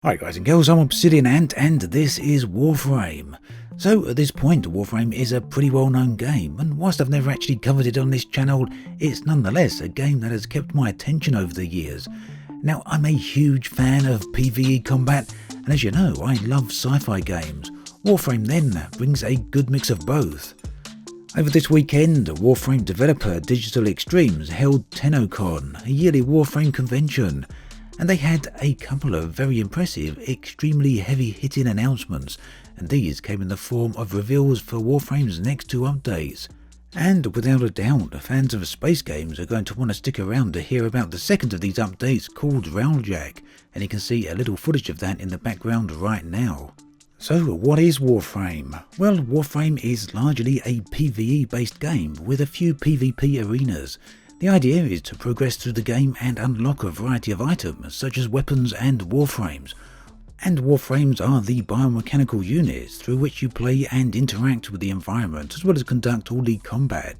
Hi guys and girls, I'm Obsidian Ant and this is Warframe. So at this point, Warframe is a pretty well known game, and whilst I've never actually covered it on this channel, it's nonetheless a game that has kept my attention over the years. Now, I'm a huge fan of PvE combat, and as you know, I love sci-fi games. Warframe then brings a good mix of both. Over this weekend, Warframe developer Digital Extremes held TennoCon, a yearly Warframe convention. And they had a couple of very impressive, extremely heavy-hitting announcements, and these came in the form of reveals for Warframe's next two updates. And without a doubt, fans of space games are going to want to stick around to hear about the second of these updates called Railjack, and you can see a little footage of that in the background right now. So what is Warframe? Well, Warframe is largely a PvE based game with a few PvP arenas. The idea is to progress through the game and unlock a variety of items such as weapons and warframes. And warframes are the biomechanical units through which you play and interact with the environment, as well as conduct all the combat.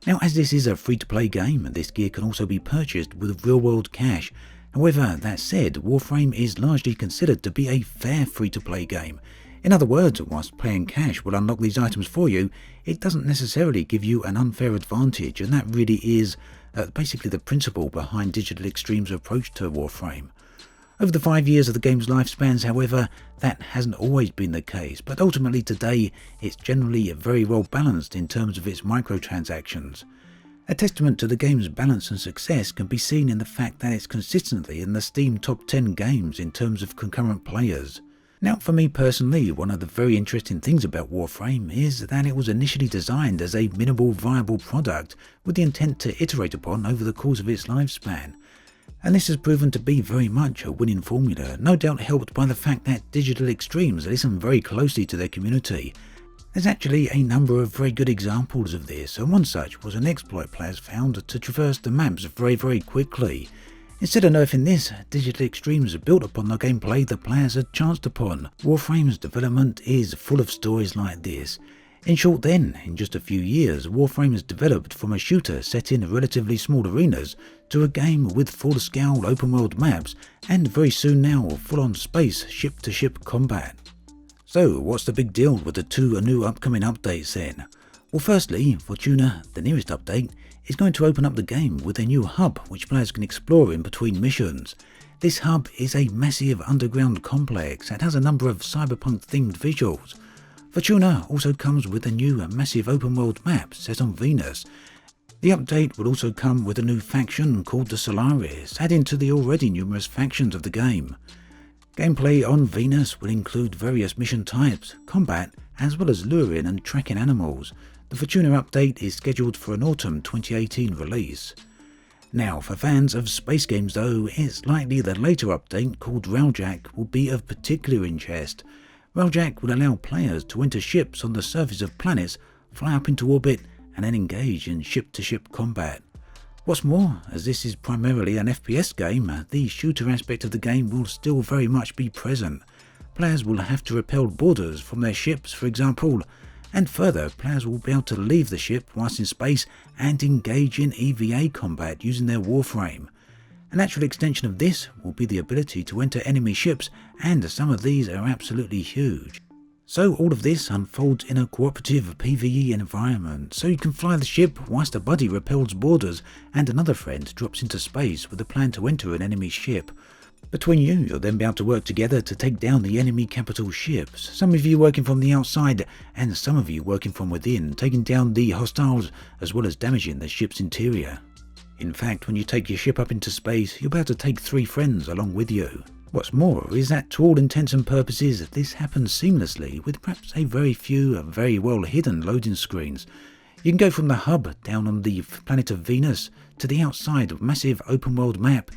Now, as this is a free-to-play game, this gear can also be purchased with real-world cash. However, that said, Warframe is largely considered to be a fair free-to-play game. In other words, whilst paying cash will unlock these items for you, it doesn't necessarily give you an unfair advantage, and that really is basically the principle behind Digital Extremes' approach to Warframe. Over the 5 years of the game's lifespans, however, that hasn't always been the case, but ultimately today it's generally very well balanced in terms of its microtransactions. A testament to the game's balance and success can be seen in the fact that it's consistently in the Steam top 10 games in terms of concurrent players. Now, for me personally, one of the very interesting things about Warframe is that it was initially designed as a minimal viable product with the intent to iterate upon over the course of its lifespan. And this has proven to be very much a winning formula, no doubt helped by the fact that Digital Extremes listen very closely to their community. There's actually a number of very good examples of this, and one such was an exploit players found to traverse the maps very quickly. Instead of nerfing this, Digital Extremes built upon the gameplay the players had chanced upon. Warframe's development is full of stories like this. In short then, in just a few years, Warframe has developed from a shooter set in relatively small arenas to a game with full-scale open-world maps, and very soon now full-on space ship-to-ship combat. So what's the big deal with the two new upcoming updates then? Well, firstly, Fortuna, the nearest update, is going to open up the game with a new hub which players can explore in between missions. This hub is a massive underground complex that has a number of cyberpunk themed visuals. Fortuna also comes with a new massive open world map set on Venus. The update will also come with a new faction called the Solaris, adding to the already numerous factions of the game. Gameplay on Venus will include various mission types, combat, as well as luring and tracking animals. The Fortuna update is scheduled for an autumn 2018 release. Now, for fans of space games though, it's likely the later update called Railjack will be of particular interest. Railjack will allow players to enter ships on the surface of planets, fly up into orbit, and then engage in ship-to-ship combat. What's more, as this is primarily an FPS game, the shooter aspect of the game will still very much be present. Players will have to repel boarders from their ships, for example, and further, players will be able to leave the ship whilst in space and engage in EVA combat using their Warframe. A natural extension of this will be the ability to enter enemy ships, and some of these are absolutely huge. So all of this unfolds in a cooperative PvE environment, so you can fly the ship whilst a buddy repels boarders and another friend drops into space with a plan to enter an enemy ship. Between you, you'll then be able to work together to take down the enemy capital ships, some of you working from the outside and some of you working from within, taking down the hostiles as well as damaging the ship's interior. In fact, when you take your ship up into space, you'll be able to take 3 friends along with you. What's more is that to all intents and purposes, this happens seamlessly with perhaps a very few very well hidden loading screens. You can go from the hub down on the planet of Venus to the outside massive open world map,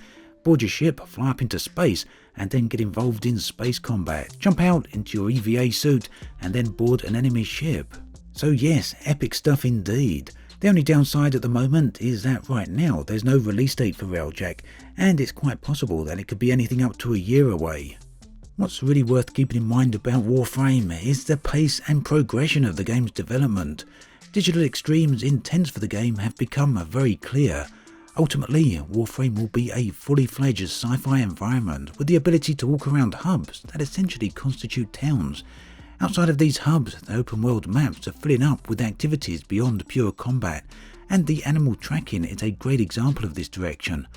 board your ship, fly up into space, and then get involved in space combat. Jump out into your EVA suit, and then board an enemy ship. So yes, epic stuff indeed. The only downside at the moment is that right now there's no release date for Railjack, and it's quite possible that it could be anything up to a year away. What's really worth keeping in mind about Warframe is the pace and progression of the game's development. Digital Extremes' intents for the game have become very clear. Ultimately, Warframe will be a fully fledged sci-fi environment with the ability to walk around hubs that essentially constitute towns. Outside of these hubs, the open world maps are filling up with activities beyond pure combat, and the animal tracking is a great example of this direction.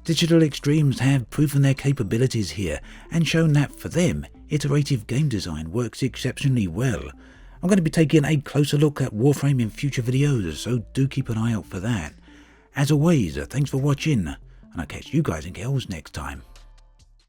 Digital Extremes have proven their capabilities here and shown that for them, iterative game design works exceptionally well. I'm going to be taking a closer look at Warframe in future videos, so do keep an eye out for that. As always, thanks for watching, and I'll catch you guys and girls next time.